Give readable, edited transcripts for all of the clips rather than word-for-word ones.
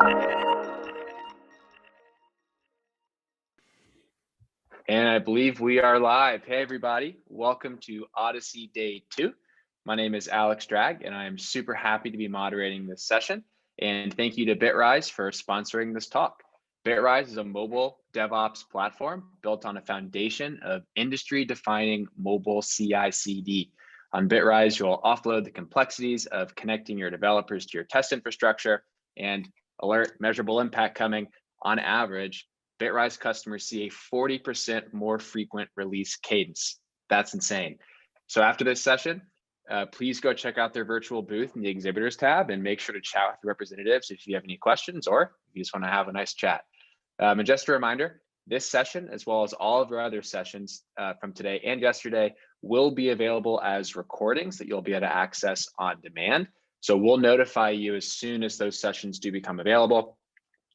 And I believe we are live. Hey, everybody. Welcome to Odyssey Day 2. My name is Alex Drag, and I am super happy to be moderating this session. And thank you to Bitrise for sponsoring this talk. Bitrise is a mobile DevOps platform built on a foundation of industry-defining mobile CI/CD. On Bitrise, you'll offload the complexities of connecting your developers to your test infrastructure and alert measurable impact coming. On average, Bitrise customers see a 40% more frequent release cadence. That's insane. So after this session, please go check out their virtual booth in the exhibitors tab and make sure to chat with the representatives if you have any questions or if you just want to have a nice chat. And just a reminder, this session, as well as all of our other sessions from today and yesterday, will be available as recordings that you'll be able to access on demand. So we'll notify you as soon as those sessions do become available.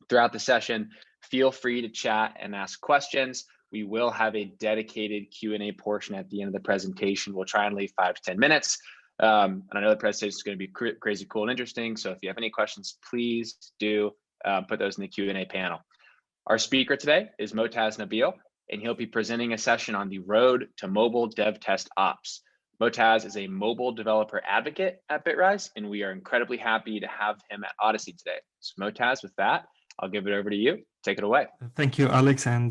Throughout the session, feel free to chat and ask questions. We will have a dedicated Q&A portion at the end of the presentation. We'll try and leave 5 to 10 minutes. And I know the presentation is going to be crazy cool and interesting. So if you have any questions, please do put those in the Q&A panel. Our speaker today is Moataz Nabil, and he'll be presenting a session on the road to mobile DevTestOps. Moataz is a mobile developer advocate at Bitrise, and we are incredibly happy to have him at Odyssey today. So Moataz, with that, I'll give it over to you. Take it away. Thank you, Alex, and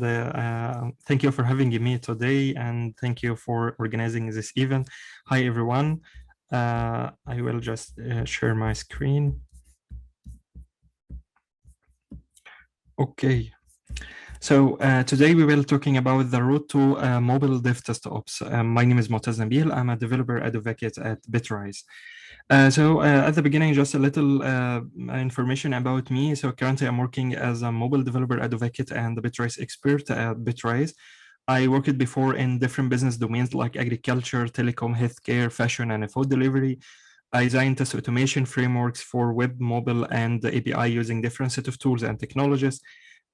thank you for having me today, and thank you for organizing this event. Hi, everyone. I will just share my screen. Okay. So today we will talking about the road to mobile DevTestOps. My name is Moataz Nabil. I'm a developer advocate at Bitrise. At the beginning, just a little information about me. So currently I'm working as a mobile developer advocate and the Bitrise expert at Bitrise. I worked before in different business domains like agriculture, telecom, healthcare, fashion, and food delivery. I designed test automation frameworks for web, mobile, and API using different set of tools and technologies.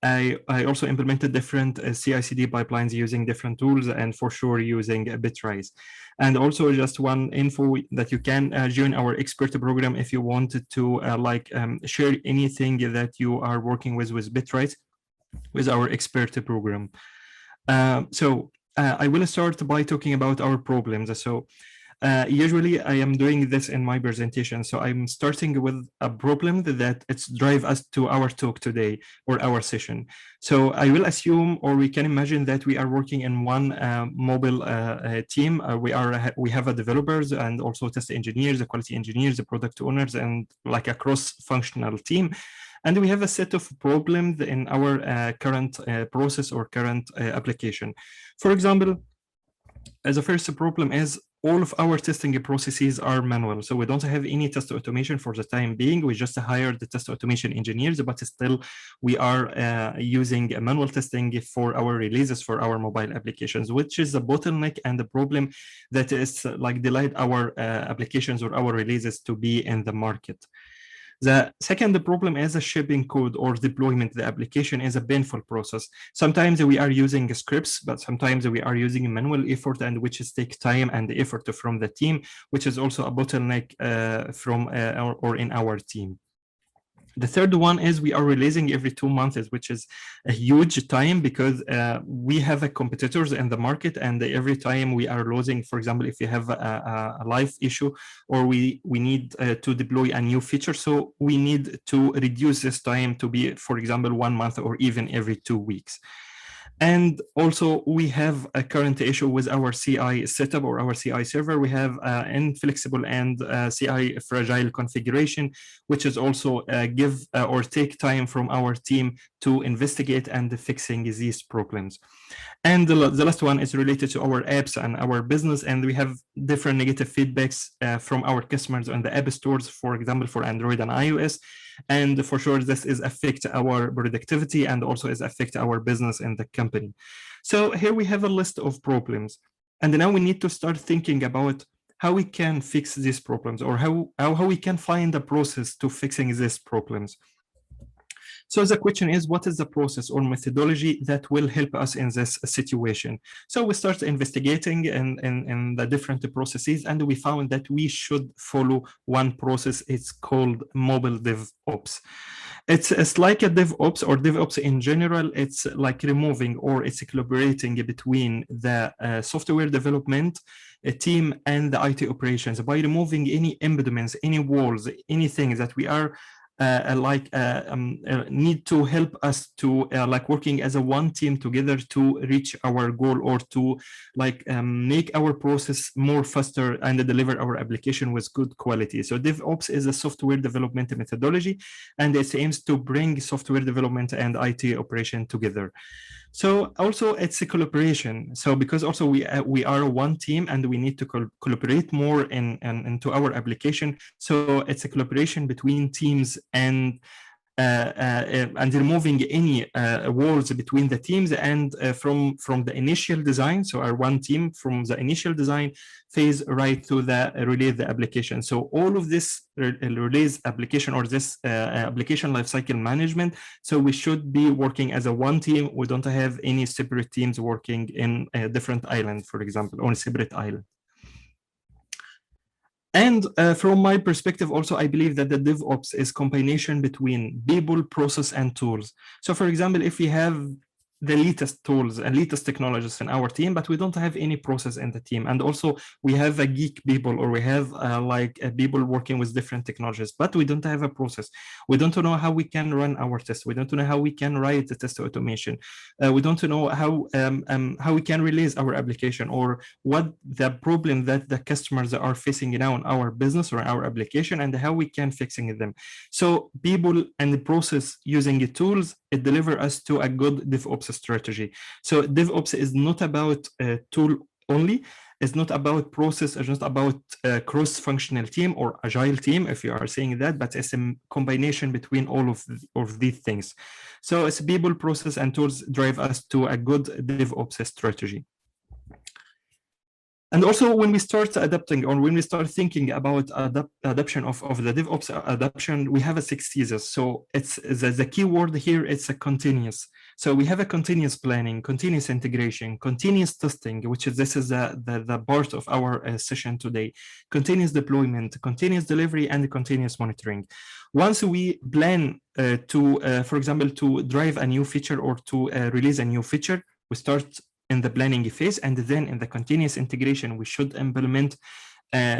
I also implemented different CI/CD pipelines using different tools and for sure using Bitrise. And also just one info that you can join our expert program if you wanted to share anything that you are working with Bitrise with our expert program. I will start by talking about our problems. Usually I am doing this in my presentation. So I'm starting with a problem that it's drive us to our talk today or our session. So I will assume, or we can imagine that we are working in one mobile team. We have a developers and also test engineers, the quality engineers, the product owners, and like a cross-functional team. And we have a set of problems in our current process or current application. For example, as a first problem is all of our testing processes are manual. So we don't have any test automation for the time being. We just hired the test automation engineers, but still we are using manual testing for our releases for our mobile applications, which is a bottleneck and the problem that is like delayed our applications or our releases to be in the market. The second problem is a shipping code or deployment. The application is a painful process. Sometimes we are using scripts, but sometimes we are using manual effort, and which is take time and effort from the team, which is also a bottleneck in our team. The third one is we are releasing every 2 months, which is a huge time because we have competitors in the market, and every time we are losing, for example, if you have a live issue or we need to deploy a new feature, so we need to reduce this time to be, for example, 1 month or even every 2 weeks. And also we have a current issue with our CI setup or our CI server. We have inflexible and CI fragile configuration, which is also give or take time from our team to investigate and fixing these problems. And the last one is related to our apps and our business. And we have different negative feedbacks from our customers on the app stores, for example, for Android and iOS. And for sure, this is affect our productivity and also is affect our business in the company. So here we have a list of problems. And now we need to start thinking about how we can fix these problems or how we can find a process to fixing these problems. So the question is, what is the process or methodology that will help us in this situation? So we start investigating in the different processes, and we found that we should follow one process. It's called Mobile DevOps. It's like a DevOps or DevOps in general. It's like removing or it's collaborating between the software development team and the IT operations by removing any impediments, any walls, anything that we are need to help us to like working as a one team together to reach our goal or to make our process more faster and deliver our application with good quality. So DevOps is a software development methodology, and it aims to bring software development and IT operation together. So also it's a collaboration. So because also we are one team and we need to collaborate more into our application. So it's a collaboration between teams and removing any walls between the teams and from the initial design. So our one team from the initial design phase right to the release the application. So all of this release application or this application lifecycle management. So we should be working as a one team. We don't have any separate teams working in a different island, for example, on a separate island. And from my perspective, also, I believe that the DevOps is combination between people, process, and tools. So for example, if we have the latest tools and latest technologies in our team, but we don't have any process in the team. And also we have a geek people, or we have people working with different technologies, but we don't have a process. We don't know how we can run our tests. We don't know how we can write the test automation. We don't know how we can release our application, or what the problem that the customers are facing now in our business or our application, and how we can fixing them. So people and the process using the tools, it deliver us to a good DevOps strategy. So DevOps is not about tool only. It's not about process. It's not about cross-functional team or agile team, if you are saying that, but it's a combination between all of these things. So it's people, process, and tools drive us to a good DevOps strategy. And also when we start adapting, or when we start thinking about adoption of the DevOps adoption, we have a 6 thesis. So it's the key word here, it's a continuous. So we have a continuous planning, continuous integration, continuous testing, which is this is the part of our session today, continuous deployment, continuous delivery, and continuous monitoring. Once we plan for example, to drive a new feature or to release a new feature, we start in the planning phase, and then in the continuous integration, we should implement,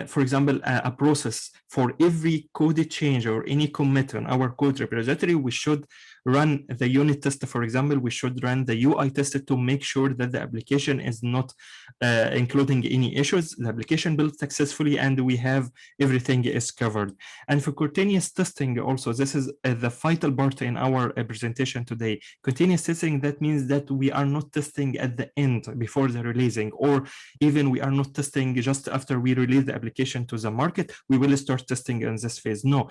for example, a process for every code change or any commit on our code repository. We should run the unit test, for example. We should run the UI test to make sure that the application is not including any issues. The application built successfully, and we have everything is covered. And for continuous testing, also, this is the vital part in our presentation today. Continuous testing, that means that we are not testing at the end before the releasing, or even we are not testing just after we release the application to the market. We will start testing in this phase. No,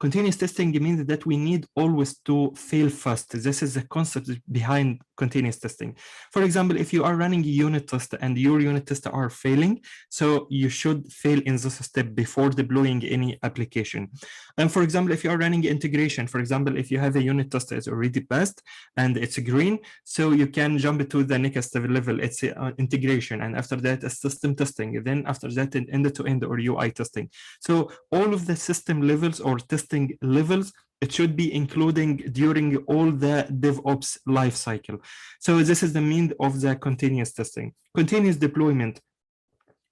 continuous testing means that we need always to fail fast. This is the concept behind continuous testing. For example, if you are running a unit test and your unit tests are failing, so you should fail in this step before deploying any application. And for example, if you are running integration, for example, if you have a unit test that is already passed and it's green, so you can jump to the next level. It's integration, and after that, a system testing. Then after that, an end-to-end or UI testing. So all of the system levels or testing levels, it should be including during all the DevOps lifecycle. So this is the mean of the continuous testing. Continuous deployment.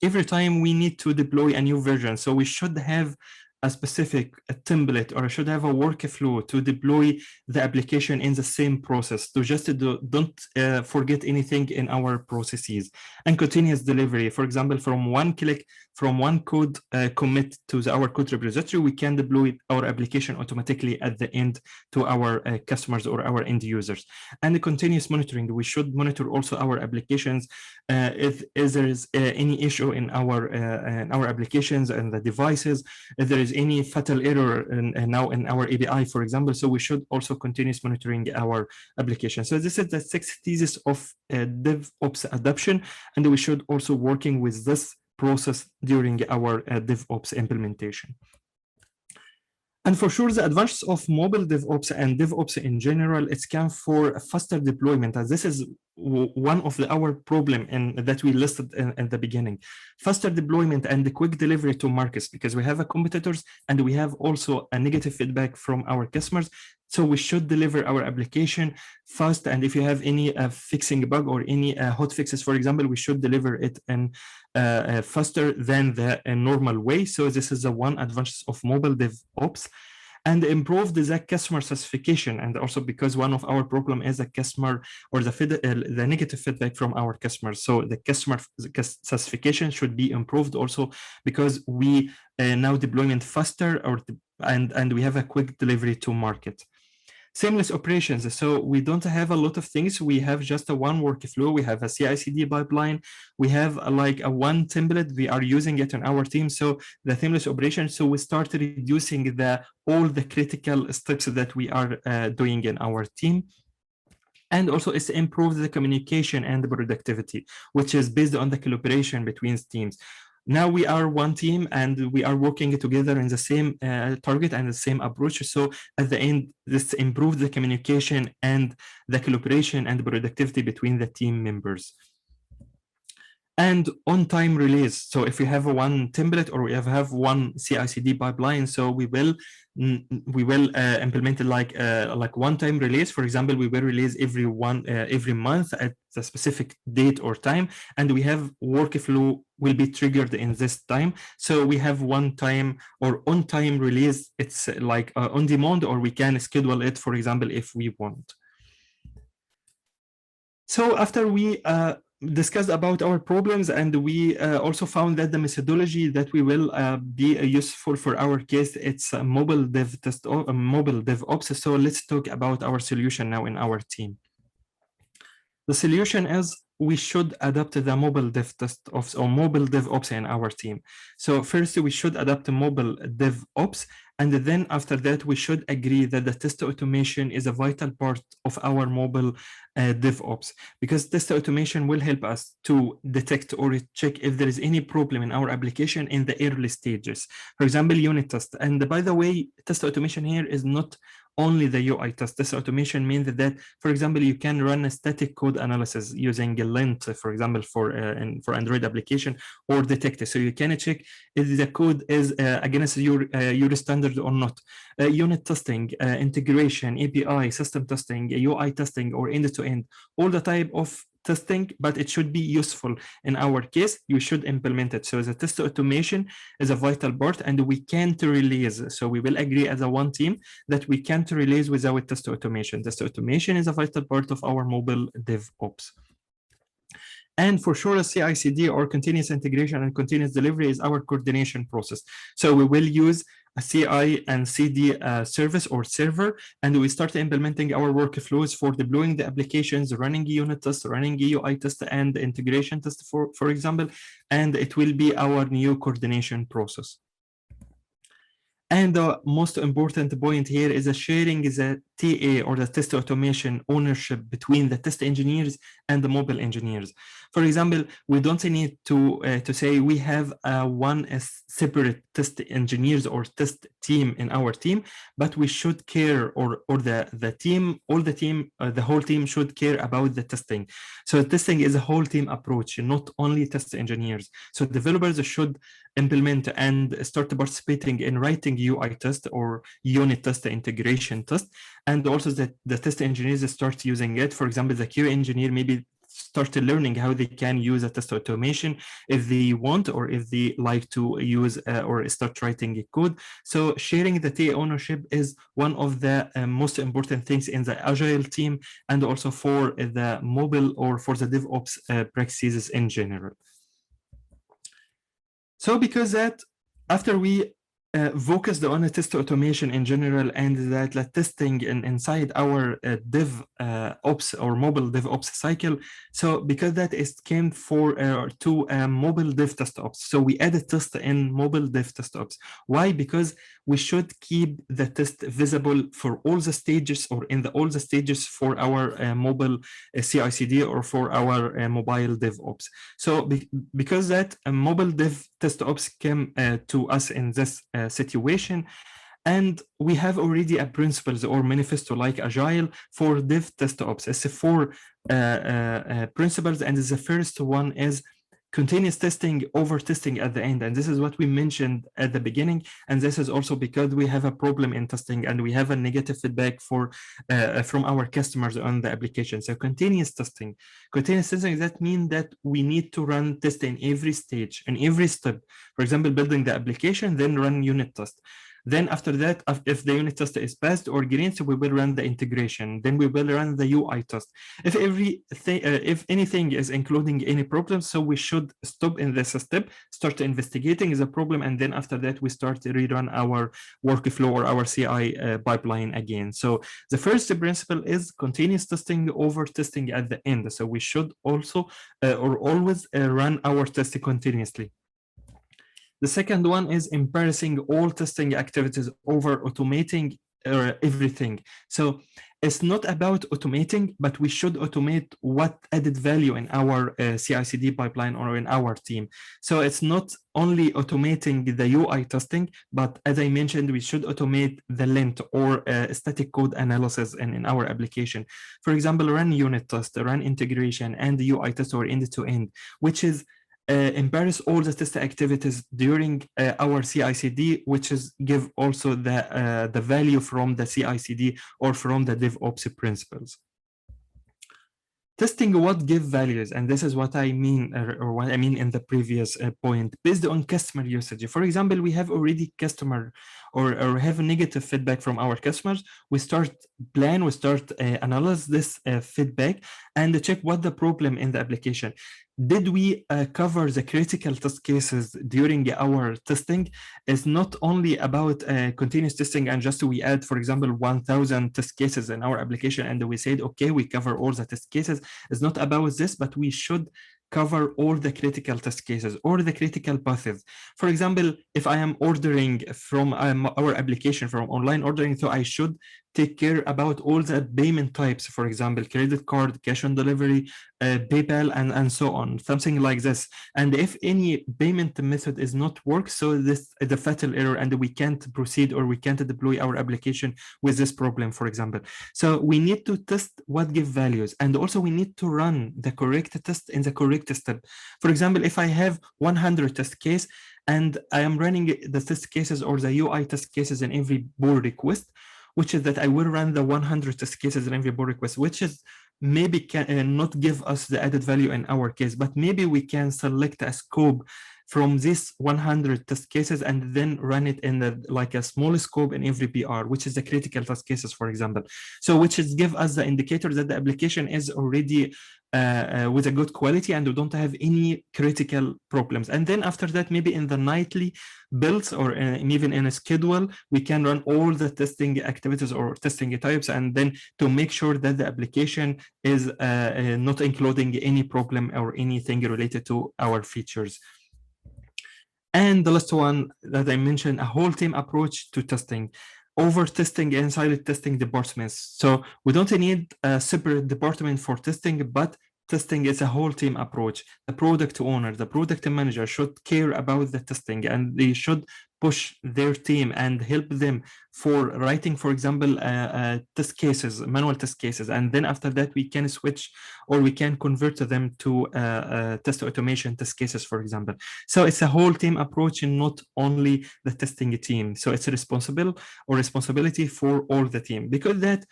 Every time we need to deploy a new version, so we should have a specific template, or should have a workflow to deploy the application in the same process, to just don't forget anything in our processes. And continuous delivery, for example, from one click, from one code commit to our code repository, we can deploy our application automatically at the end to our customers or our end users. And the continuous monitoring, we should monitor also our applications if there is any issue in our applications and the devices, if there is any fatal error now in our API, for example. So we should also continuous monitoring our application. So this is the 6 thesis of DevOps adoption, and we should also working with this process during our DevOps implementation. And for sure, the advantage of mobile DevOps and DevOps in general, it's come for a faster deployment. And this is one of our problem that we listed in the beginning. Faster deployment and the quick delivery to markets, because we have a competitors and we have also a negative feedback from our customers. So we should deliver our application fast. And if you have any fixing bug or any hot fixes, for example, we should deliver it in faster than the normal way. So this is the one advantage of mobile DevOps. And improve the customer satisfaction. And also because one of our problem is the customer or the negative feedback from our customers. So the customer satisfaction should be improved also because we now deployment faster and we have a quick delivery to market. Seamless operations. So we don't have a lot of things. We have just a one workflow. We have a CI/CD pipeline. We have like a one template. We are using it in our team. So the seamless operation. So we start reducing all the critical steps that we are doing in our team. And also it's improve the communication and the productivity, which is based on the collaboration between teams. Now we are one team and we are working together in the same target and the same approach. So at the end, this improves the communication and the collaboration and the productivity between the team members. And on-time release. So if we have one template or we have one CI/CD pipeline, so we will implement it like one-time release. For example, we will release every month at a specific date or time, and we have workflow will be triggered in this time. So we have one time or on-time release. It's like on demand, or we can schedule it, for example, if we want. So after we discussed about our problems, and we also found that the methodology that we will be useful for our case, it's mobile DevOps. So let's talk about our solution now in our team. The solution is we should adapt the mobile DevTestOps or mobile DevOps in our team. So first we should adapt the mobile DevOps, and then after that we should agree that the test automation is a vital part of our mobile DevOps, because test automation will help us to detect or check if there is any problem in our application in the early stages. For example, unit test. And by the way, test automation here is not only the UI test. Test automation means that, for example, you can run a static code analysis using a lint, for example, for Android application, or detect. So you can check if the code is against your standard or not. Unit testing, integration, API, system testing, UI testing, or end-to-end, all the type of testing, but it should be useful. In our case, you should implement it. So the test automation is a vital part, and we can't release. So we will agree as a one team that we can't release without test automation. Test automation is a vital part of our mobile DevOps. And for sure, a CI/CD or continuous integration and continuous delivery is our coordination process. So we will use a CI and CD service or server, and we start implementing our workflows for deploying the applications, running unit tests, running UI test, and integration test, for example, and it will be our new coordination process. And the most important point here is sharing the TA or the test automation ownership between the test engineers and the mobile engineers. For example, we don't need to say we have one separate test engineers or test team in our team, but we should care, or the whole team should care about the testing. So testing is a whole team approach, not only test engineers. So developers should implement and start participating in writing UI test or unit test, integration test, and also the test engineers start using it. For example, the QA engineer maybe start learning how they can use a test automation if they want, or if they like to use or start writing a code. So sharing the TA ownership is one of the most important things in the agile team, and also for the mobile or for the DevOps practices in general. So because that, after we focused on the test automation in general, and that testing inside our DevOps or mobile DevOps cycle. So because that came to mobile DevTestOps. So we added test in mobile DevTestOps. Why? Because we should keep the test visible for all the stages, or in all the stages for our mobile CI/CD or for our mobile DevOps. So because that mobile DevTestOps came to us in this situation, And we have already a principles or manifesto like Agile for DevTestOps. It's four principles, and the first one is continuous testing over testing at the end. And this is what we mentioned at the beginning. And this is also because we have a problem in testing and we have a negative feedback from our customers on the application. So continuous testing, that means that we need to run tests in every stage, in every step. For example, building the application, then run unit test. Then after that, if the unit test is passed or green, so we will run the integration. Then we will run the UI test. If anything is including any problems, so we should stop in this step, start investigating the problem, and then after that we start to rerun our workflow or our CI pipeline again. So the first principle is continuous testing over testing at the end. So we should also or always run our test continuously. The second one is embarrassing all testing activities over automating everything. So it's not about automating, but we should automate what added value in our CI/CD pipeline or in our team. So it's not only automating the UI testing, but as I mentioned, we should automate the lint or static code analysis in our application. For example, run unit test, run integration, and the UI test or end-to-end, which is embarrass all the test activities during our CI/CD, which is give also the value from the CI/CD or from the DevOps principles. Testing what give values, and this is what I mean, or what I mean in the previous point, based on customer usage. For example, we have already customer or have negative feedback from our customers. We start analyze this feedback and check what the problem in the application. Did we cover the critical test cases during our testing? It's not only about continuous testing and just we add, for example, 1,000 test cases in our application and we said, okay, we cover all the test cases. It's not about this, but we should cover all the critical test cases or the critical paths. For example, if I am ordering from our application from online ordering, so I should take care about all the payment types, for example, credit card, cash on delivery, PayPal, and so on, something like this. And if any payment method is not work, so this is a fatal error and we can't proceed or we can't deploy our application with this problem, for example. So we need to test what give values, and also we need to run the correct test in the correct step. For example, if I have 100 test case and I am running the test cases or the UI test cases in every pull request, which is that I will run the 100 test cases in every pull request, which is maybe can not give us the added value in our case, but maybe we can select a scope from this 100 test cases and then run it in like a small scope in every PR, which is the critical test cases, for example. So which is give us the indicator that the application is already with a good quality and we don't have any critical problems. And then after that, maybe in the nightly builds or even in a schedule, we can run all the testing activities or testing types, and then to make sure that the application is not including any problem or anything related to our features. And the last one that I mentioned, a whole team approach to testing. Over testing and silent testing departments. So we don't need a separate department for testing, but testing is a whole team approach. The product owner, the product manager should care about the testing, and they should push their team and help them for writing, for example, test cases, manual test cases. And then after that, we can switch or we can convert them to test automation test cases, for example. So it's a whole team approach and not only the testing team. So it's a responsibility for all the team, because that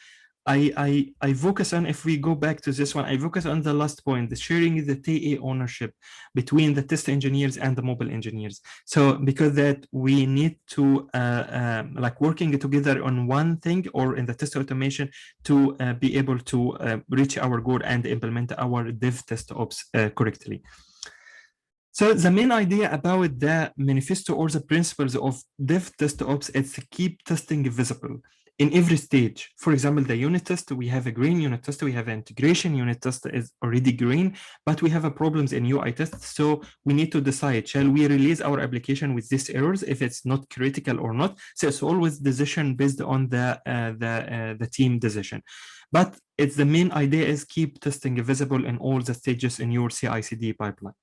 I focus on, if we go back to this one, I focus on the last point, the sharing the TA ownership between the test engineers and the mobile engineers. So because that we need to like working together on one thing or in the test automation to be able to reach our goal and implement our DevTestOps correctly. So the main idea about the manifesto or the principles of DevTestOps is to keep testing visible in every stage. For example, the unit test, we have a green unit test, we have an integration unit test is already green, but we have a problems in UI test. So we need to decide, shall we release our application with these errors if it's not critical or not? So it's always decision based on the team decision. But it's the main idea is keep testing visible in all the stages in your CI/CD pipeline.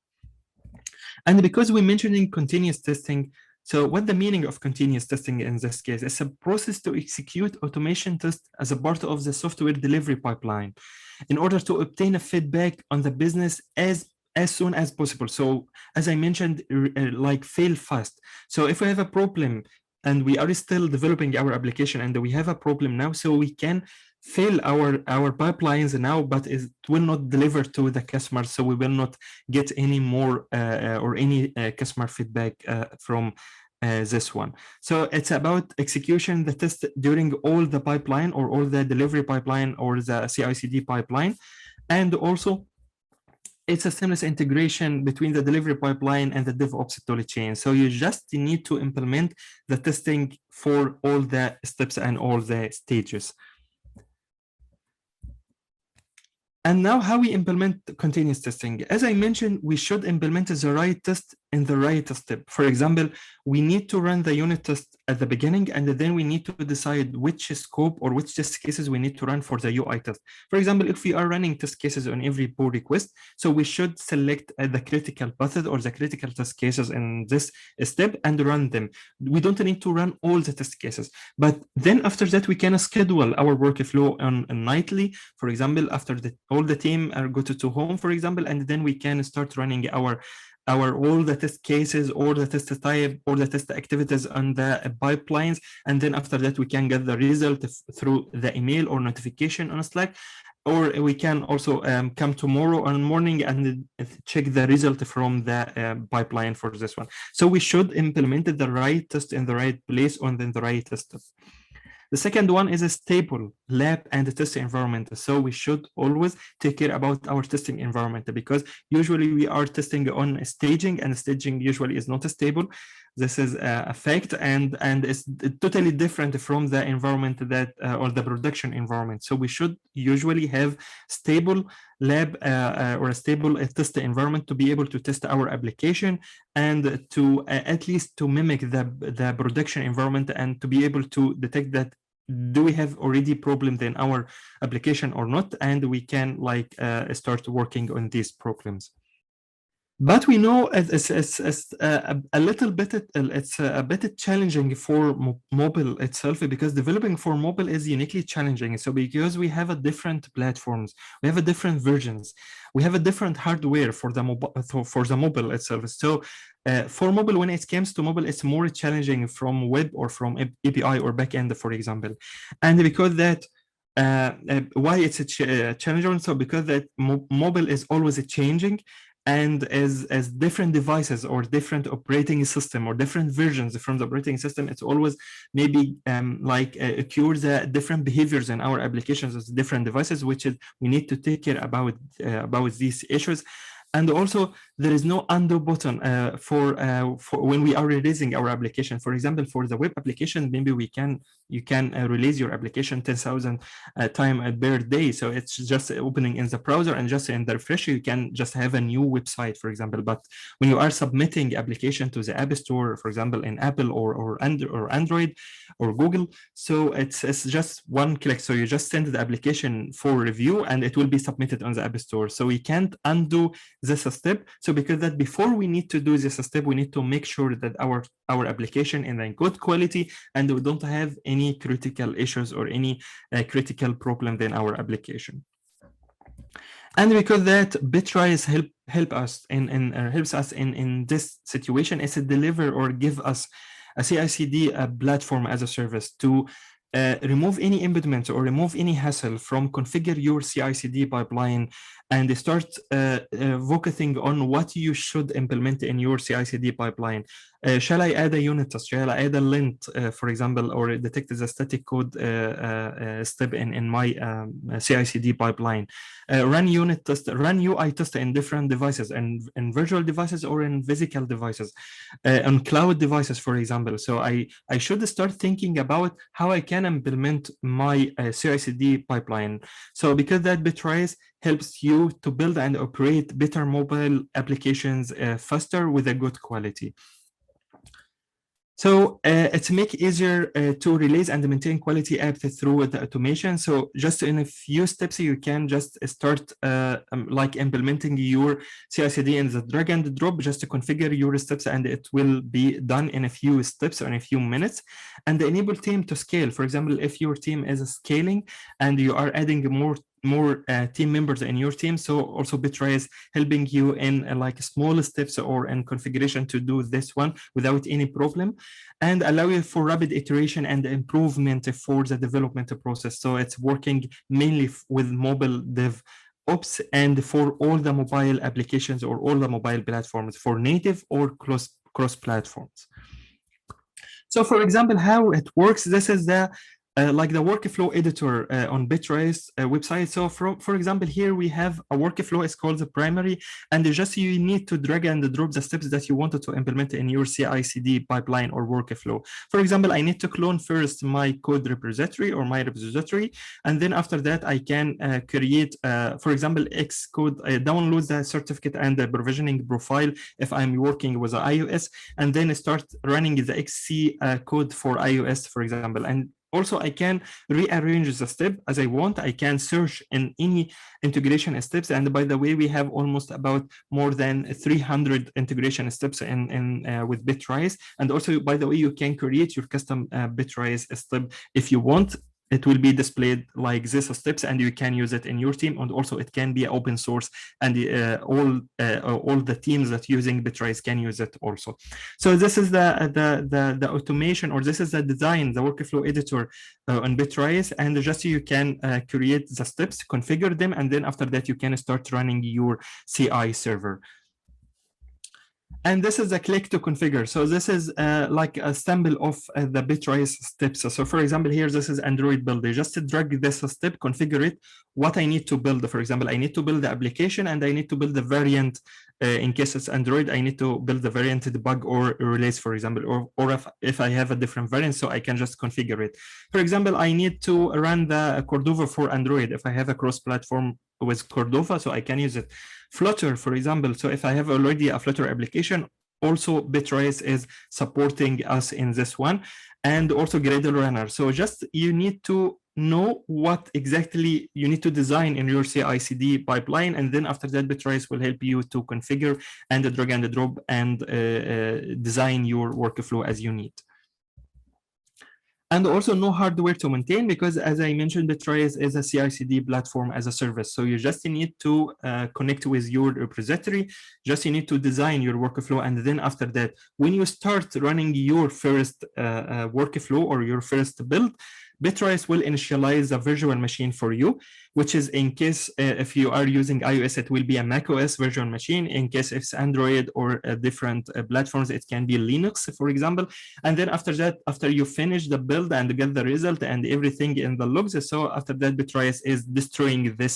And because we're mentioning continuous testing, So what the meaning of continuous testing in this case? It's a process to execute automation tests as a part of the software delivery pipeline in order to obtain a feedback on the business as soon as possible. So as I mentioned, like fail fast. So if we have a problem and we are still developing our application and we have a problem now, so we can fail our pipelines now, but it will not deliver to the customer. So we will not get any more or any customer feedback from this one. So it's about execution, the test during all the pipeline or all the delivery pipeline or the CI/CD pipeline. And also it's a seamless integration between the delivery pipeline and the DevOps tool chain. So you just need to implement the testing for all the steps and all the stages. And now how we implement continuous testing. As I mentioned, we should implement the right test in the right step. For example, we need to run the unit test at the beginning, and then we need to decide which scope or which test cases we need to run for the UI test. For example, if we are running test cases on every pull request, so we should select the critical path or the critical test cases in this step and run them. We don't need to run all the test cases, but then after that, we can schedule our workflow on nightly. For example, after all the team are go to home, for example, and then we can start running our all the test cases or the test type or the test activities on the pipelines, and then after that we can get the result through the email or notification on Slack, or we can also come tomorrow on morning and check the result from the pipeline for this one. So we should implement the right test in the right place and then the right test. The second one is a stable lab and test environment. So we should always take care about our testing environment, because usually we are testing on staging, and staging usually is not stable. This is a fact, and it's totally different from the environment that or the production environment. So we should usually have stable lab or a stable test environment to be able to test our application and to at least to mimic the production environment and to be able to detect that do we have already problems in our application or not, and we can like start working on these problems. But we know it's a little bit, it's a bit challenging for mobile itself, because developing for mobile is uniquely challenging. So because we have a different platforms, we have a different versions, we have a different hardware for the mobile itself. So for mobile, when it comes to mobile, it's more challenging from web or from API or backend, for example. And because that, why it's a challenging? So because that mobile is always changing, and as different devices or different operating system or different versions from the operating system, it's always maybe occurs different behaviors in our applications as different devices, which is we need to take care about these issues. And also, there is no undo button for when we are releasing our application. For example, for the web application, maybe you can release your application 10,000 times per day. So it's just opening in the browser, and just in the refresh, you can just have a new website, for example. But when you are submitting application to the App Store, for example, in Apple or Android or Google, so it's just one click. So you just send the application for review, and it will be submitted on the App Store. So we can't undo this step. So because that before we need to do this step, we need to make sure that our application is in good quality and we don't have any critical issues or any critical problem in our application. And because that, Bitrise helps us in this situation is to deliver or give us a CI/CD platform as a service to remove any impediments or remove any hassle from configure your CI/CD pipeline and start focusing on what you should implement in your CI/CD pipeline. Shall I add a unit test? Shall I add a lint, for example, or detect the static code step in my CI/CD pipeline? Run unit test, run UI test in different devices, and in virtual devices or in physical devices, on cloud devices, for example. So I should start thinking about how I can implement my CI/CD pipeline. So because that Bitrise helps you to build and operate better mobile applications faster with a good quality. So it's make easier to release and maintain quality apps through the automation. So just in a few steps, you can just start like implementing your CI/CD in the drag and drop, just to configure your steps, and it will be done in a few steps or in a few minutes. And enable team to scale. For example, if your team is scaling and you are adding more team members in your team, so also Bitrise helping you in like small steps or in configuration to do this one without any problem, and allow you for rapid iteration and improvement for the development process. So it's working mainly with mobile DevOps and for all the mobile applications or all the mobile platforms, for native or cross platforms. So for example, how it works, this is the like the workflow editor on Bitrise website. So for example, here we have a workflow. It's called the primary, and just you need to drag and drop the steps that you wanted to implement in your CI/CD pipeline or workflow. For example, I need to clone first my code repository or my repository, and then after that I can create, for example, Xcode, download the certificate and the provisioning profile if I'm working with iOS, and then start running the XC code for iOS, for example. And also, I can rearrange the step as I want. I can search in any integration steps. And by the way, we have almost about more than 300 integration steps with Bitrise. And also, by the way, you can create your custom Bitrise step if you want. It will be displayed like this steps, and you can use it in your team. And also, it can be open source, and all the teams that using Bitrise can use it also. So this is the automation, or this is the design, the workflow editor on Bitrise, and just you can create the steps, configure them, and then after that you can start running your CI server. And this is a click to configure. So this is like a sample of the Bitrise steps. So for example, here, this is Android build. I just drag this step, configure it, what I need to build. For example, I need to build the application, and I need to build the variant. In case it's Android, I need to build the variant debug or release, for example, or if I have a different variant, so I can just configure it. For example, I need to run the Cordova for Android if I have a cross-platform with Cordova, so I can use it. Flutter, for example, so if I have already a Flutter application, also Bitrise is supporting us in this one, and also Gradle Runner. So just you need to know what exactly you need to design in your CI/CD pipeline, and then after that, Bitrise will help you to configure and drag and drop and design your workflow as you need. And also no hardware to maintain, because as I mentioned, Bitrise is a CI/CD platform as a service. So you just need to connect with your repository, just you need to design your workflow. And then after that, when you start running your first workflow or your first build, Bitrise will initialize a virtual machine for you, which is in case if you are using iOS, it will be a macOS virtual machine. In case it's Android or different platforms, it can be Linux, for example. And then after that, after you finish the build and get the result and everything in the logs, so after that, Bitrise is destroying this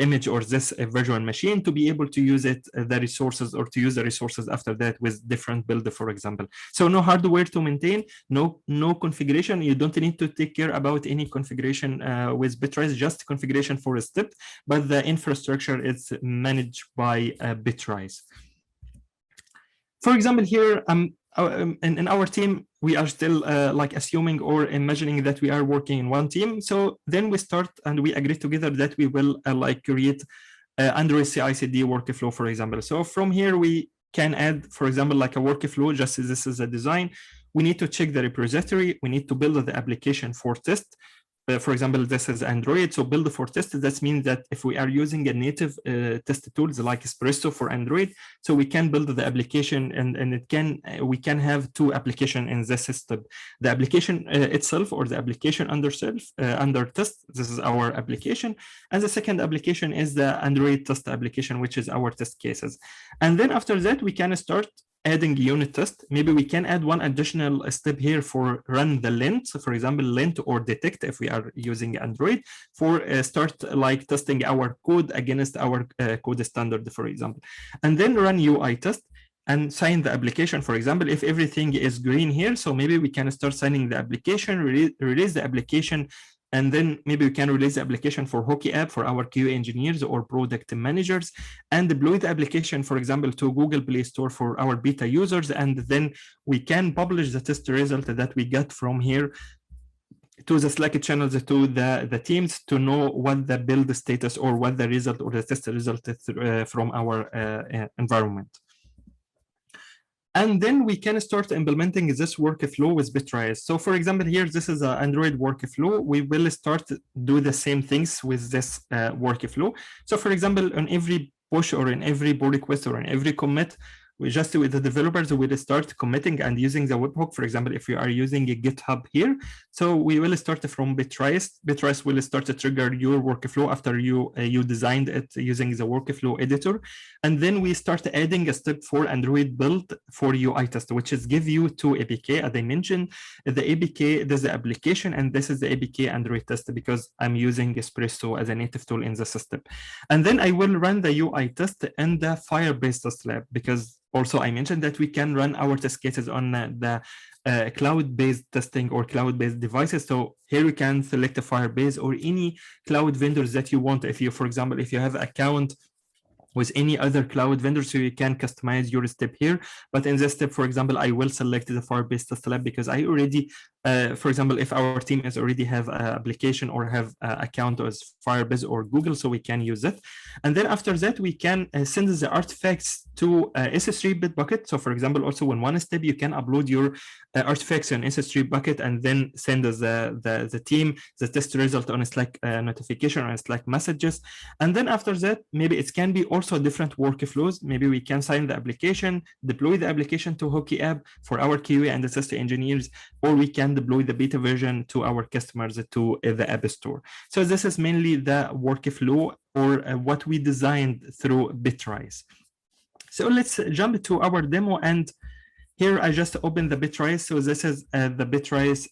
image or this virtual machine to be able to use it, the resources, or to use the resources after that with different build, for example. So no hardware to maintain, no configuration. You don't need to take care about any configuration with Bitrise, just configuration for a step, but the infrastructure is managed by Bitrise. For example, here in our team, we are still like assuming or imagining that we are working in one team. So then we start and we agree together that we will like create Android CI/CD workflow, for example. So from here, we can add, for example, like a workflow, just as this is a design. We need to check the repository. We need to build the application for test. For example, this is Android, so build for test. That means that if we are using a native test tools like Espresso for Android, so we can build the application, and we can have two applications in this system. The application itself, or the application under test. This is our application, and the second application is the Android test application, which is our test cases. And then after that, we can start adding unit test. Maybe we can add one additional step here for run the lint, so for example, lint or detect if we are using Android, for start like testing our code against our code standard, for example. And then run UI test and sign the application. For example, if everything is green here, so maybe we can start signing the application, release the application And then maybe we can release the application for Hockey app for our QA engineers or product managers, and deploy the application, for example, to Google Play Store for our beta users. And then we can publish the test result that we got from here to the Slack channels, to the teams, to know what the build status or what the result or the test result is from our environment. And then we can start implementing this workflow with Bitrise. So for example, here, this is an Android workflow. We will start do the same things with this workflow. So for example, on every push or in every pull request or in every commit, we just with the developers will start committing and using the webhook. For example, if you are using a GitHub here, so we will start from Bitrise. Bitrise will start to trigger your workflow after you designed it using the workflow editor, and then we start adding a step for Android build for UI test, which is give you two APK. As I mentioned, the APK, there's the application, and this is the APK Android test because I'm using Espresso as a native tool in the system. And then I will run the UI test in the Firebase test lab, because also I mentioned that we can run our test cases on the cloud-based testing or cloud-based devices. So here we can select a Firebase or any cloud vendors that you want. If you, for example, if you have an account with any other cloud vendor, so you can customize your step here. But in this step, for example, I will select the Firebase test lab because I already, for example, if our team is already have an application or have an account as Firebase or Google, so we can use it. And then after that, we can send the artifacts to S3 Bitbucket. So for example, also in one step, you can upload your artifacts on S3 bucket and then send us the team the test result on a Slack notification or Slack messages. And then after that, maybe it can be also different workflows. Maybe we can sign the application, deploy the application to Hockey app for our QA and the test engineers, or we can deploy the beta version to our customers to the App Store. So this is mainly the workflow or what we designed through Bitrise. So let's jump to our demo, and here I just opened the Bitrise. So this is the Bitrise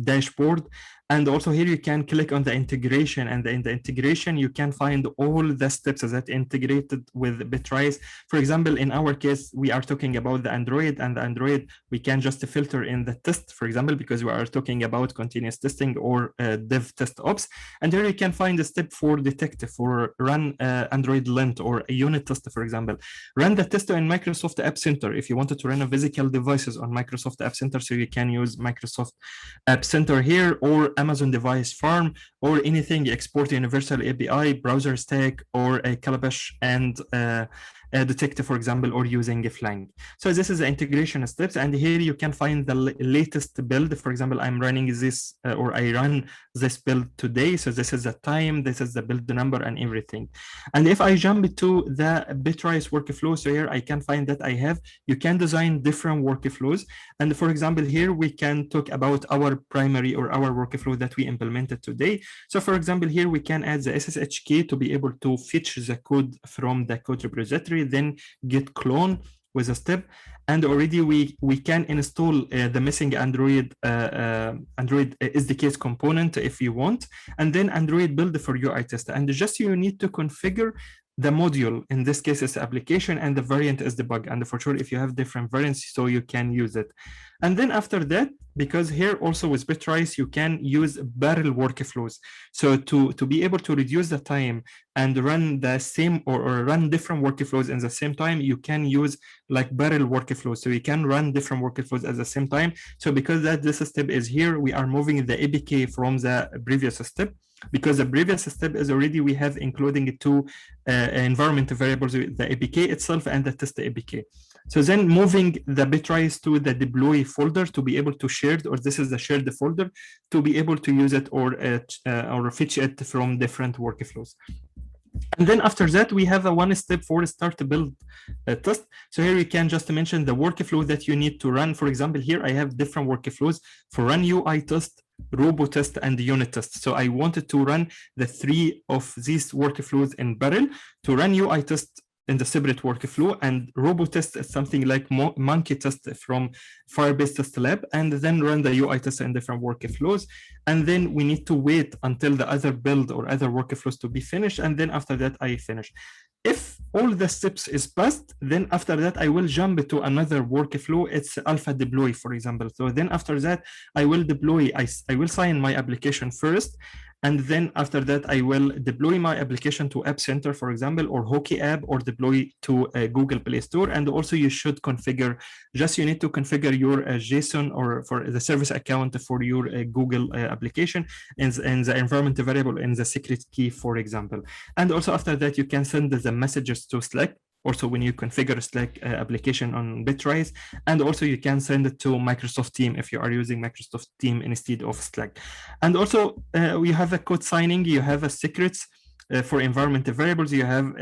dashboard. And also here you can click on the integration, and in the integration you can find all the steps that integrated with Bitrise. For example, in our case, we are talking about the Android, and the Android we can just filter in the test, for example, because we are talking about continuous testing or DevTestOps. And here you can find a step for detect, for run Android lint or a unit test, for example. Run the test in Microsoft App Center. If you wanted to run a physical devices on Microsoft App Center, so you can use Microsoft App Center here, or Amazon Device Farm, or anything, export Universal API, browser stack, or a Calabash and detect, for example, or using a Flang. So this is the integration steps, and here you can find the latest build. For example, I'm running this or I run this build today. So this is the time, this is the build number and everything. And if I jump to the Bitrise workflow, so here I can find that you can design different workflows. And for example, here we can talk about our primary or our workflow that we implemented today. So for example, here we can add the SSH key to be able to fetch the code from the code repository, then git clone with a step, and already we can install the missing Android SDK's component if you want, and then Android build for UI test. And just you need to configure the module. In this case, it's the application, and the variant is debug. And for sure, if you have different variants, so you can use it. And then after that, because here also with Bitrise, you can use barrel workflows. So to be able to reduce the time and run the same or run different workflows in the same time, you can use like barrel workflows. So you can run different workflows at the same time. So because this step is here, we are moving the APK from the previous step, because the previous step is already we have including two environment variables, the APK itself and the test APK. So then moving the Bitrise to the deploy folder to be able to share, or this is the shared folder, to be able to use it or fetch it from different workflows. And then after that, we have a one step for start to build test. So here you can just mention the workflow that you need to run. For example, here I have different workflows for run UI test, robo test, and unit test. So I wanted to run the three of these workflows in parallel. To run UI test in the separate workflow, and robo test is something like monkey test from Firebase Test Lab, and then run the UI test in different workflows. And then we need to wait until the other build or other workflows to be finished, and then after that I finish. If all the steps is passed, then after that I will jump to another workflow. It's alpha deploy, for example. So then after that I will deploy, I will sign my application first, and then after that I will deploy my application to App Center, for example, or Hockey app, or deploy to Google Play Store. And also you should configure, you need to configure your JSON or for the service account for your Google application in the environment variable in the secret key, for example. And also after that you can send the messages to Slack, also when you configure Slack application on Bitrise, and also you can send it to Microsoft Teams if you are using Microsoft Teams instead of Slack. And also you have a code signing, you have a secrets for environment variables, you have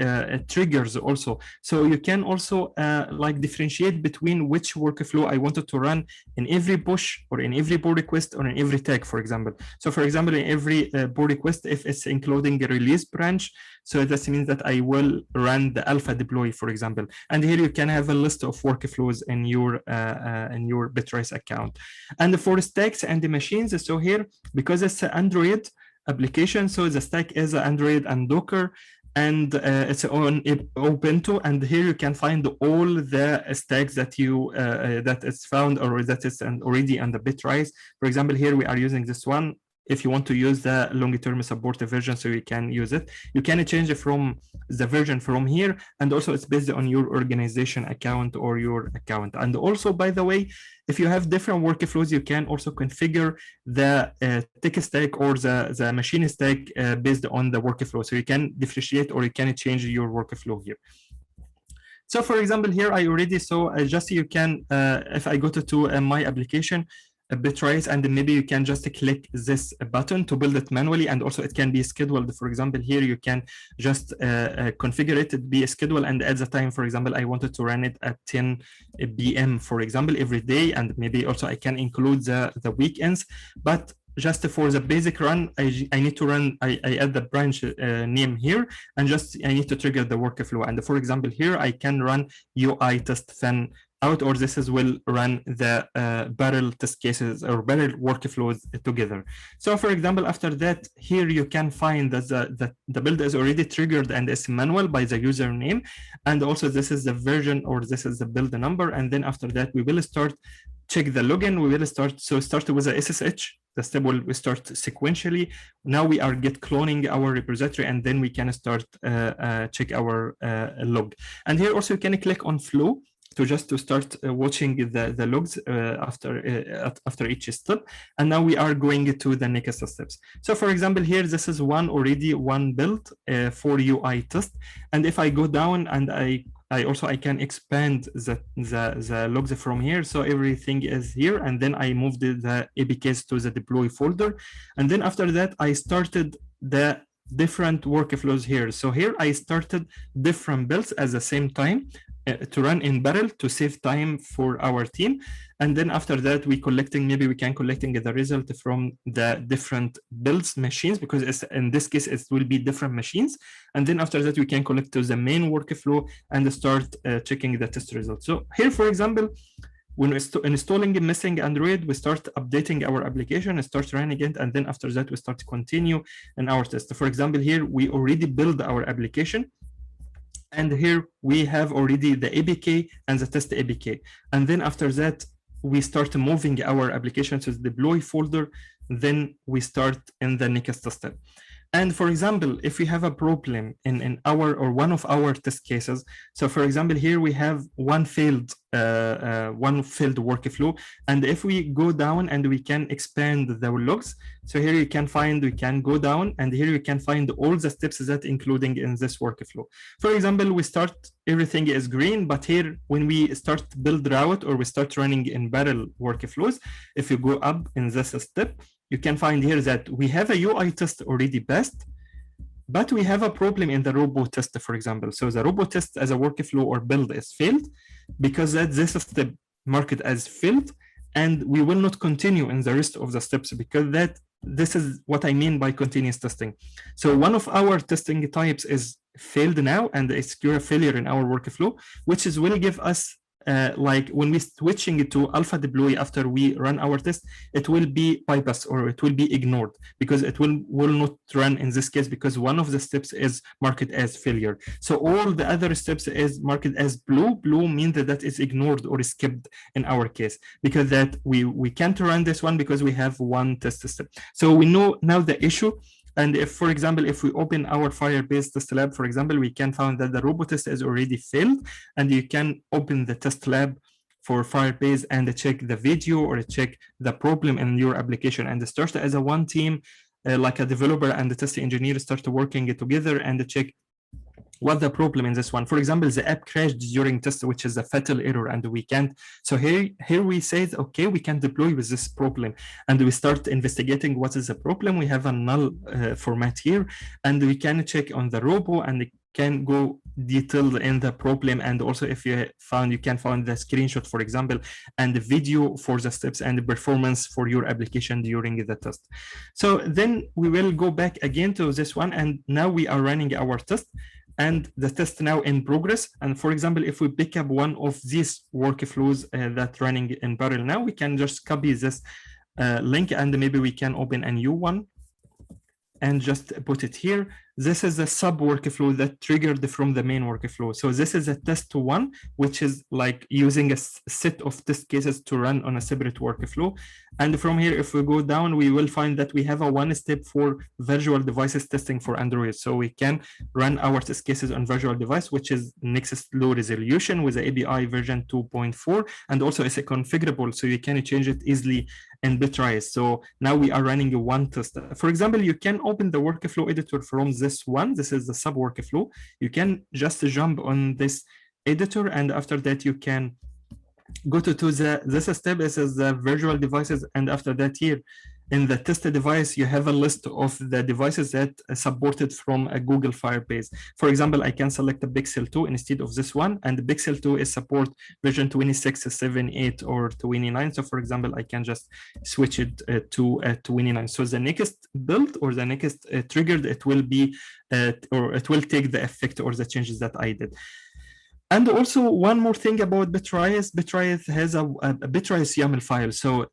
triggers also. So you can also like differentiate between which workflow I wanted to run in every push or in every pull request or in every tag, for example. So for example, in every pull request, if it's including a release branch, so that means that I will run the alpha deploy, for example. And here you can have a list of workflows in your Bitrise account. And for stacks and the machines, so here, because it's an Android application, so the stack is Android and Docker, and it's on Ubuntu, and here you can find all the stacks that you that is found or that is already on the Bitrise. For example, here we are using this one. If you want to use the long-term support version, so you can use it. You can change it from the version from here, and also it's based on your organization account or your account. And also, by the way, if you have different workflows, you can also configure the tech stack or the machine stack based on the workflow. So you can differentiate or you can change your workflow here. So for example, here I already saw just you can, if I go to my application, Bitrise, and maybe you can just click this button to build it manually, and also it can be scheduled. For example, here you can just configure it to be a schedule, and at the time, for example, I wanted to run it at 10 p.m. for example every day, and maybe also I can include the weekends. But just for the basic run, I need to run, I add the branch name here, and just I need to trigger the workflow. And for example, here I can run UI test fan out, or this will run the barrel test cases or barrel workflows together. So for example, after that, here you can find that the build is already triggered and is manual by the username. And also this is the version, or this is the build number. And then after that, we will start check the login. We will start with the SSH. The step will start sequentially. Now we are cloning our repository, and then we can start check our log. And here also you can click on flow to start watching the logs after each step. And now we are going to the next steps. So for example, here, this is already one build for UI test. And if I go down and I can expand the logs from here. So everything is here. And then I moved the APKs to the deploy folder. And then after that, I started the different workflows here. So here I started different builds at the same time to run in barrel to save time for our team. And then after that, we can collecting the result from the different builds machines, because in this case, it will be different machines. And then after that, we can collect to the main workflow and start checking the test results. So here, for example, when we're installing a missing Android, we start updating our application and start running it. And then after that, we start to continue in our test. For example, here, we already build our application. And here we have already the APK and the test APK. And then after that, we start moving our application to the deploy folder. Then we start in the next step. And for example, if we have a problem in our or one of our test cases, so for example, here we have one failed workflow. And if we go down and we can expand the logs, so here you can find, we can go down and here you can find all the steps that including in this workflow. For example, we start, everything is green, but here when we start build route or we start running in barrel workflows, if you go up in this step, you can find here that we have a UI test already passed, but we have a problem in the robot test, for example. So the robot test as a workflow or build is failed because this step marked as failed, and we will not continue in the rest of the steps because this is what I mean by continuous testing. So one of our testing types is failed now, and it's a failure in our workflow, which will give us like when we switching it to alpha deploy after we run our test, it will be bypassed or it will be ignored because it will not run in this case because one of the steps is marked as failure. So all the other steps is marked as blue. Blue means that it's ignored or skipped in our case because that we can't run this one because we have one test step. So we know now the issue. And if, for example, if we open our Firebase test lab, for example, we can find that the robot test is already failed, and you can open the test lab for Firebase and check the video or check the problem in your application and start as a one team, like a developer and the test engineer start working together and check what the problem in this one. For example, the app crashed during test, which is a fatal error, and we can't. So here we say, okay, we can deploy with this problem, and we start investigating what is the problem. We have a null format here, and we can check on the robo and can go detailed in the problem. And also if you can find the screenshot, for example, and the video for the steps and the performance for your application during the test. So then we will go back again to this one, and now we are running our test. And the test now in progress. And for example, if we pick up one of these workflows that running in parallel now, we can just copy this link and maybe we can open a new one and just put it here. This is a sub workflow that triggered from the main workflow. So this is a test one, which is like using a set of test cases to run on a separate workflow. And from here, if we go down, we will find that we have a one step for virtual devices testing for Android. So we can run our test cases on virtual device, which is Nexus low resolution with the API version 2.4. And also it's a configurable, so you can change it easily in Bitrise. So now we are running a one test. For example, you can open the workflow editor from this one. This is the sub workflow. You can just jump on this editor, and after that you can go to this step. This is the virtual devices, and after that here in the test device, you have a list of the devices that supported from a Google Firebase. For example, I can select the Pixel 2 instead of this one, and the Pixel 2 is support version 26, 7, 8, or 29. So for example, I can just switch it to 29. So the next build or the next triggered, it will be, or it will take the effect or the changes that I did. And also one more thing about Bitrise. Bitrise has a Bitrise YAML file. So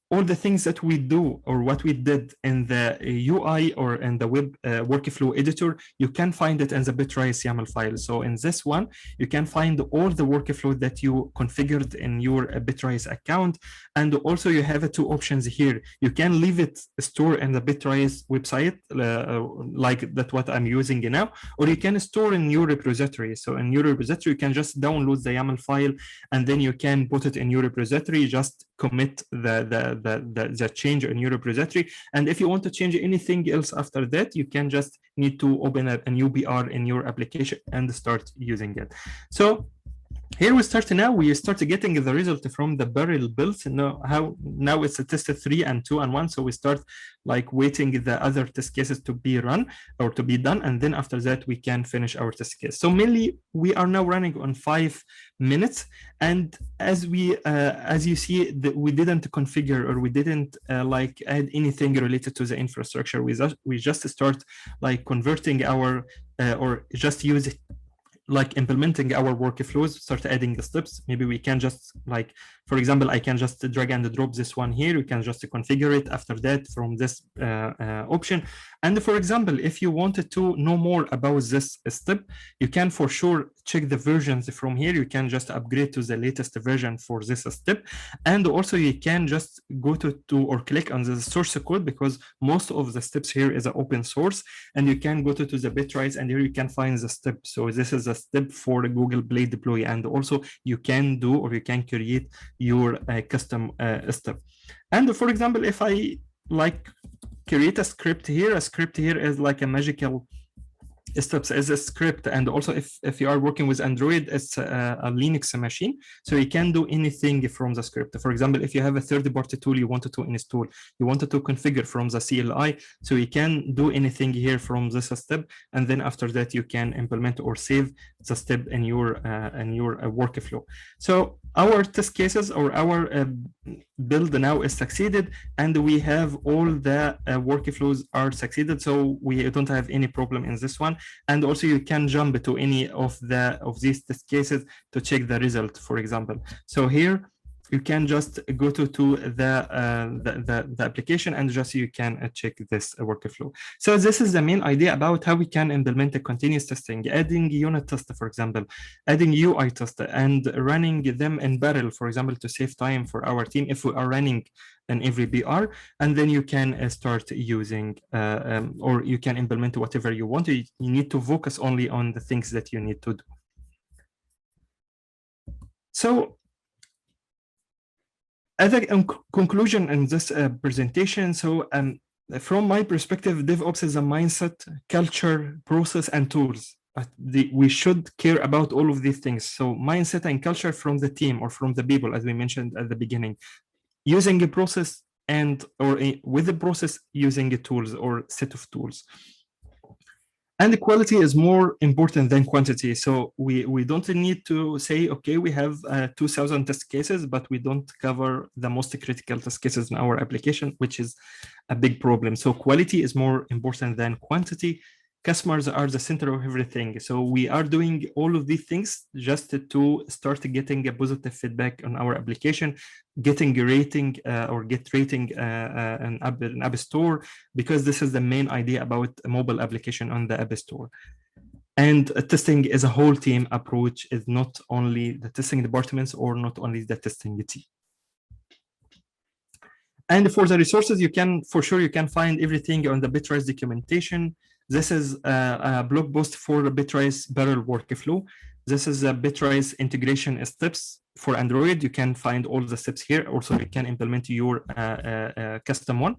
all the things that we do or what we did in the UI or in the web workflow editor, you can find it in the Bitrise YAML file. So in this one, you can find all the workflow that you configured in your Bitrise account. And also you have two options here. You can leave it stored in the Bitrise website, like that what I'm using now, or you can store in your repository. So in your repository, you can just download the YAML file and then you can put it in your repository, just commit the change in your repository. And if you want to change anything else after that, you can just need to open a new PR in your application and start using it. So here we start getting the result from the parallel builds. Now it's a test 3 and 2 and 1. So we start like waiting the other test cases to be run or to be done. And then after that, we can finish our test case. So mainly we are now running on 5 minutes. And as you see, we didn't configure or we didn't like add anything related to the infrastructure. We just start like converting our or just use it, like implementing our workflows, start adding the steps. Maybe we can just like, for example, I can just drag and drop this one here. You can just configure it after that from this option. And for example, if you wanted to know more about this step, you can for sure check the versions from here. You can just upgrade to the latest version for this step. And also you can just go to or click on the source code, because most of the steps here is open source, and you can go to the Bitrise and here you can find the step. So this is a step for Google Play deploy, and also you can do or you can create your custom step. And for example, if I like create a script here is like a magical steps as a script. And also if you are working with Android, it's a Linux machine, so you can do anything from the script. For example, if you have a third-party tool you wanted to install, you wanted to configure from the CLI, so you can do anything here from this step, and then after that you can implement or save the step in your workflow. So our test cases or our build now is succeeded, and we have all the workflows are succeeded, so we don't have any problem in this one. And also you can jump to any of these test cases to check the result, for example. So here you can just go to the application and just you can check this workflow. So this is the main idea about how we can implement a continuous testing, adding unit test, for example, adding UI test and running them in parallel, for example, to save time for our team if we are running in every BR, and then you can start using or you can implement whatever you want. You need to focus only on the things that you need to do. So as a conclusion in this presentation, so from my perspective, DevOps is a mindset, culture, process, and tools. We should care about all of these things. So mindset and culture from the team or from the people, as we mentioned at the beginning, using a process with the process using a tools or set of tools. And the quality is more important than quantity. So we don't need to say, okay, we have 2,000 test cases, but we don't cover the most critical test cases in our application, which is a big problem. So quality is more important than quantity. Customers are the center of everything. So we are doing all of these things just to start getting a positive feedback on our application, getting a rating or get rating an app store, because this is the main idea about a mobile application on the App Store. And testing is a whole team approach, is not only the testing departments or not only the testing team. And for the resources, you can find everything on the Bitrise documentation. This is a blog post for the Bitrise barrel workflow. This is a Bitrise integration steps for Android. You can find all the steps here. Also, you can implement your custom one.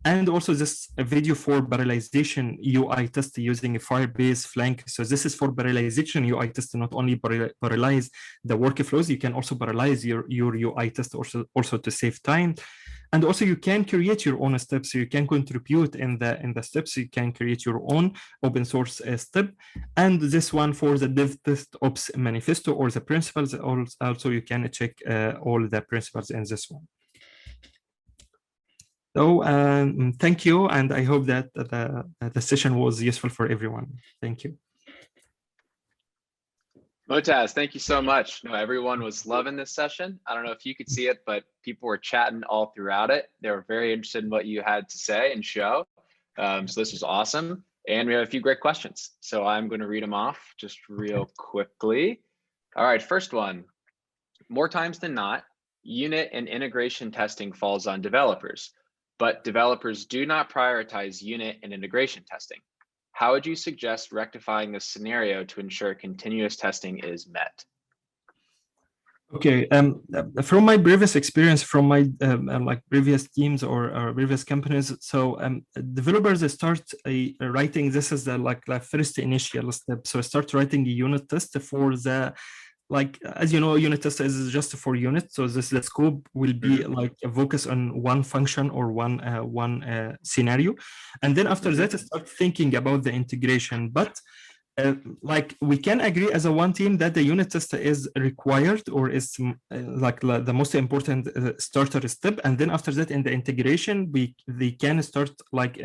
And also this video for parallelization UI test using a Firebase Flank. So this is for parallelization UI test, not only parallelize the workflows, you can also parallelize your UI test also to save time. And also you can create your own steps. So you can contribute in the steps. You can create your own open source step. And this one for the DevTestOps manifesto or the principles, also you can check all the principles in this one. So thank you. And I hope that the session was useful for everyone. Thank you. Moataz, thank you so much. No, everyone was loving this session. I don't know if you could see it, but people were chatting all throughout it. They were very interested in what you had to say and show. So this was awesome. And we have a few great questions. So I'm going to read them off just real quickly. All right, first one. More times than not, unit and integration testing falls on developers, but developers do not prioritize unit and integration testing. How would you suggest rectifying this scenario to ensure continuous testing is met? Okay, from my previous experience, from my like previous teams or previous companies, so developers start writing. This is the first initial step. So start writing a unit test for the, like, as you know, unit test is just for unit. So the scope will be like a focus on one function or one scenario, and then after that start thinking about the integration. But like we can agree as a one team that the unit test is required or is like the most important starter step, and then after that in the integration they can start like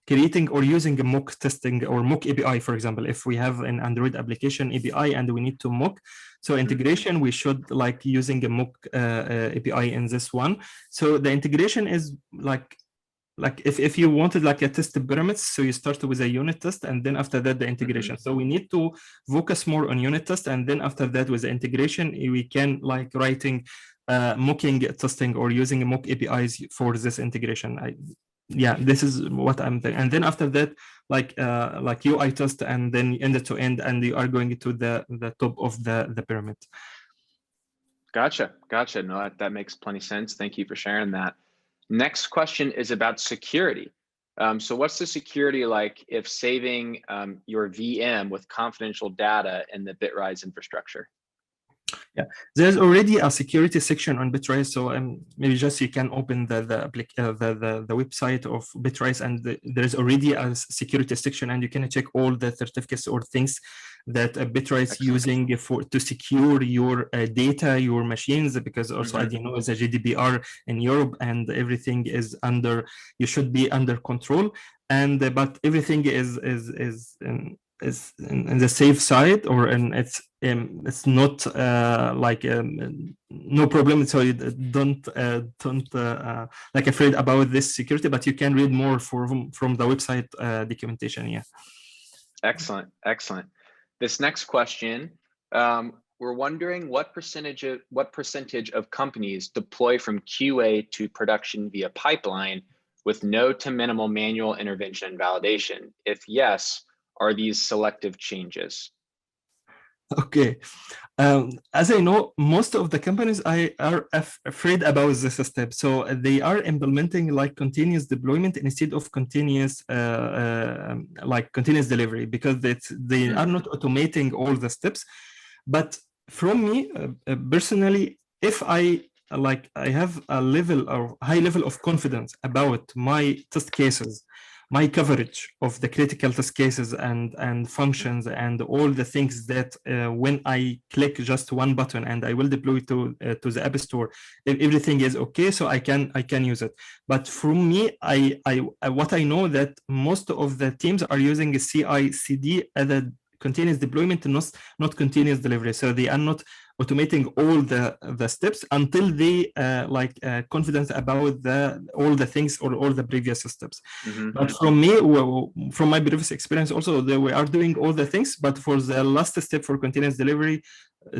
creating or using a mock testing or mock API, for example. If we have an Android application API and we need to mock, so integration, we should like using a mock API in this one. So the integration is like if you wanted like a test pyramids, so you start with a unit test and then after that the integration. So we need to focus more on unit test, and then after that with the integration we can like writing mocking testing or using mock APIs for this integration. Yeah, this is what I'm thinking. And then after that like UI test and then end to end, and you are going to the top of the pyramid. Gotcha. No, that makes plenty of sense. Thank you for sharing that. Next question is about security. So what's the security like if saving your VM with confidential data in the Bitrise infrastructure? Yeah, there's already a security section on Bitrise, so maybe just you can open the website of Bitrise, and there's already a security section, and you can check all the certificates or things that Bitrise using to secure your data, your machines, because also as you know, is a GDPR in Europe, and everything is under, you should be under control, and but everything is in the safe side, or it's not like no problem, so you don't like afraid about this security, but you can read more from the website documentation. Yeah. Excellent. This next question, we're wondering what percentage of companies deploy from QA to production via pipeline with no to minimal manual intervention and validation? If yes, are these selective changes? Okay. As I know, most of the companies are afraid about this step, so they are implementing like continuous deployment instead of continuous continuous delivery, because they are not automating all the steps. But from me personally, if I have a level or high level of confidence about my test cases, my coverage of the critical test cases and functions and all the things that when I click just one button and I will deploy to the App Store, if everything is okay, so I can use it. But from me, what I know that most of the teams are using a CI/CD as a continuous deployment, not continuous delivery. So they are not automating all the steps until they confident about all the things or all the previous steps. But from me, from my previous experience also, we are doing all the things, but for the last step for continuous delivery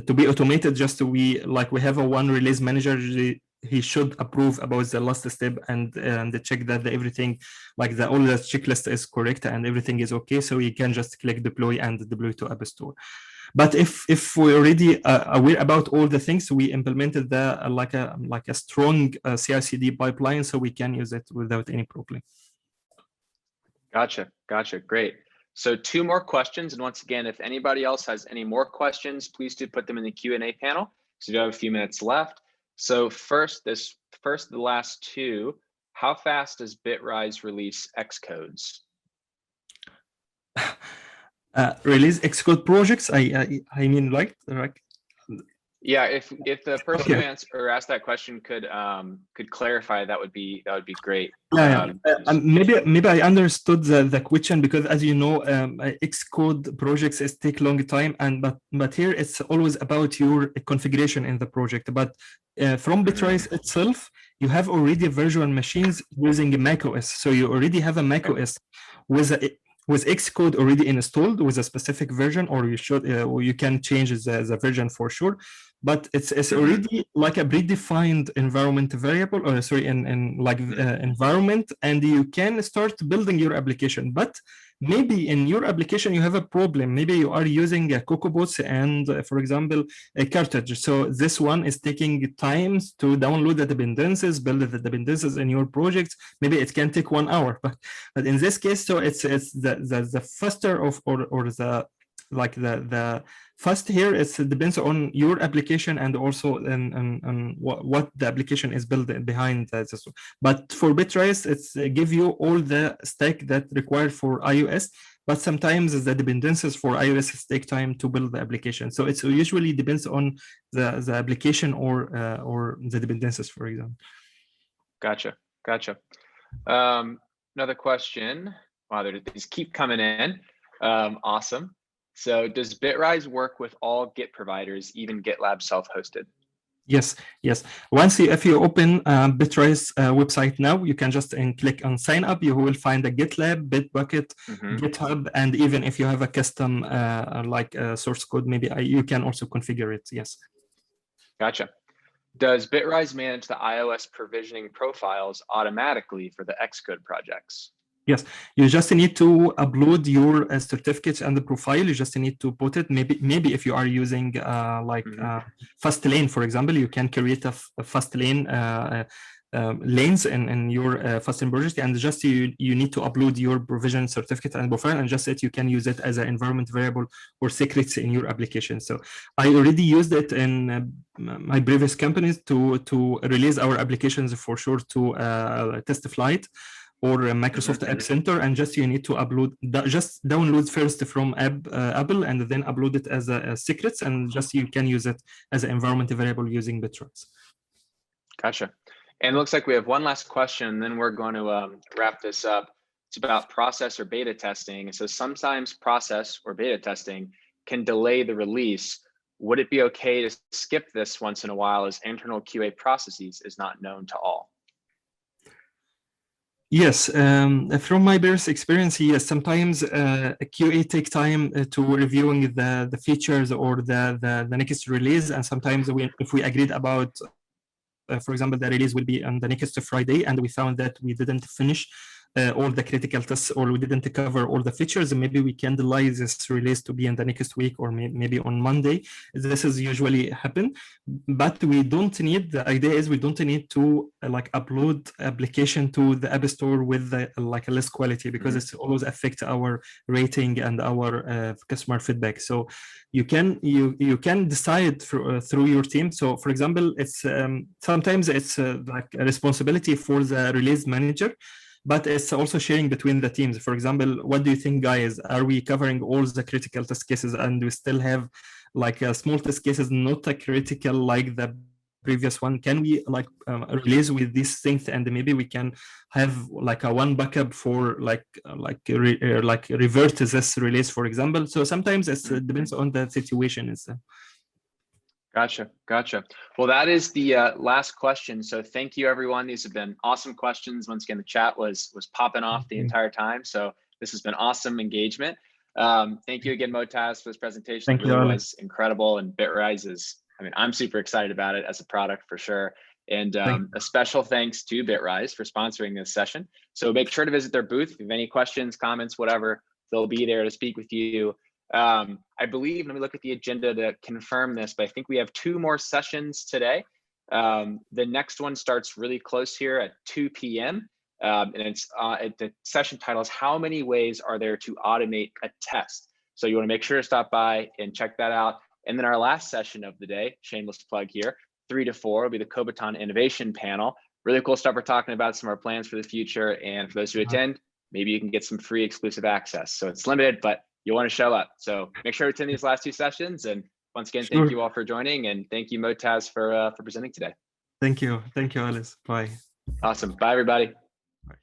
to be automated, just we have a one release manager. He should approve about the last step and check that everything, all the checklist is correct and everything is okay. So you can just click deploy and deploy to App Store. But if we're already aware about all the things, we implemented like a strong CI/CD pipeline, so we can use it without any problem. Gotcha. Great. So 2 more questions, and once again, if anybody else has any more questions, please do put them in the Q&A panel. So we have a few minutes left. So first, the last 2, how fast does Bitrise release Xcodes? Release Xcode projects. I mean, yeah. If the person who asked that question could clarify, that would be great. Yeah. Maybe I understood the question, because as you know, Xcode projects take long time, but here it's always about your configuration in the project. But from Bitrise itself, you have already virtual machines using macOS, so you already have a macOS with Xcode already installed with a specific version, or you can change the version for sure. But it's already like a predefined environment variable, or environment, and you can start building your application. But maybe in your application you have a problem. Maybe you are using a CocoaBots and, for example, a cartridge. So this one is taking time to download the dependencies, build the dependencies in your project. Maybe it can take 1 hour. But in this case, so it's the faster of or the fast here, it depends on your application and also on what the application is built behind this. But for Bitrise, it's give you all the stack that required for iOS, but sometimes the dependencies for iOS take time to build the application. So it usually depends on the application or the dependencies, for example. Gotcha. Another question. Wow, these keep coming in. Awesome. So does Bitrise work with all Git providers, even GitLab self-hosted? Yes. Once if you open Bitrise website now, you can just click on sign up. You will find a GitLab, Bitbucket, GitHub, and even if you have a custom source code, maybe you can also configure it. Yes. Gotcha. Does Bitrise manage the iOS provisioning profiles automatically for the Xcode projects? Yes, you just need to upload your certificates and the profile. You just need to put it. Maybe if you are using Fastlane, for example, you can create a Fastlane lanes in your fasting project, and just you need to upload your provision certificate and profile, and just that you can use it as an environment variable or secrets in your application. So I already used it in my previous companies to release our applications for sure to test flight or Microsoft App Center, and just you need to upload, just download first from Apple, and then upload it as a secrets, and just you can use it as an environment variable using Bitrise. Gotcha. And it looks like we have one last question, and then we're going to wrap this up. It's about process or beta testing. So sometimes process or beta testing can delay the release. Would it be okay to skip this once in a while, as internal QA processes is not known to all? Yes, from my previous experience, yes, sometimes QA take time to reviewing the features or the next release, and sometimes if we agreed about, for example, the release will be on the next Friday, and we found that we didn't finish all the critical tests, or we didn't cover all the features, maybe we can delay this release to be in the next week, or maybe on Monday. This is usually happen, but we don't need, the idea is we don't need to like upload application to the App Store with like a less quality, because it's always affect our rating and our customer feedback. So you can decide through your team. So for example, it's sometimes it's like a responsibility for the release manager, but it's also sharing between the teams. For example, what do you think, guys? Are we covering all the critical test cases, and we still have like a small test cases not a critical like the previous one? Can we like release with these things, and maybe we can have like a one backup for like revert this release, for example? So sometimes it depends on the situation. Gotcha. Well, that is the last question. So thank you, everyone. These have been awesome questions. Once again, the chat was popping off the entire time. So this has been awesome engagement. Thank you again, Moataz, for this presentation. Thank it really was incredible. And Bitrise is, I mean, I'm super excited about it as a product for sure. And a special thanks to Bitrise for sponsoring this session. So make sure to visit their booth. If you have any questions, comments, whatever, they'll be there to speak with you. I believe, let me look at the agenda to confirm this, but I think we have 2 more sessions today. The next one starts really close here at 2 p.m. And it's the session title is How Many Ways Are There to Automate a Test? So you want to make sure to stop by and check that out. And then our last session of the day, shameless plug here, 3 to 4 will be the Kobiton Innovation Panel. Really cool stuff we're talking about, some of our plans for the future. And for those who attend, maybe you can get some free exclusive access. So it's limited, but you want to show up. So make sure to attend these last 2 sessions. And once again, thank you all for joining, and thank you, Moataz, for presenting today. Thank you, Alice. Bye. Awesome. Bye, everybody. Bye.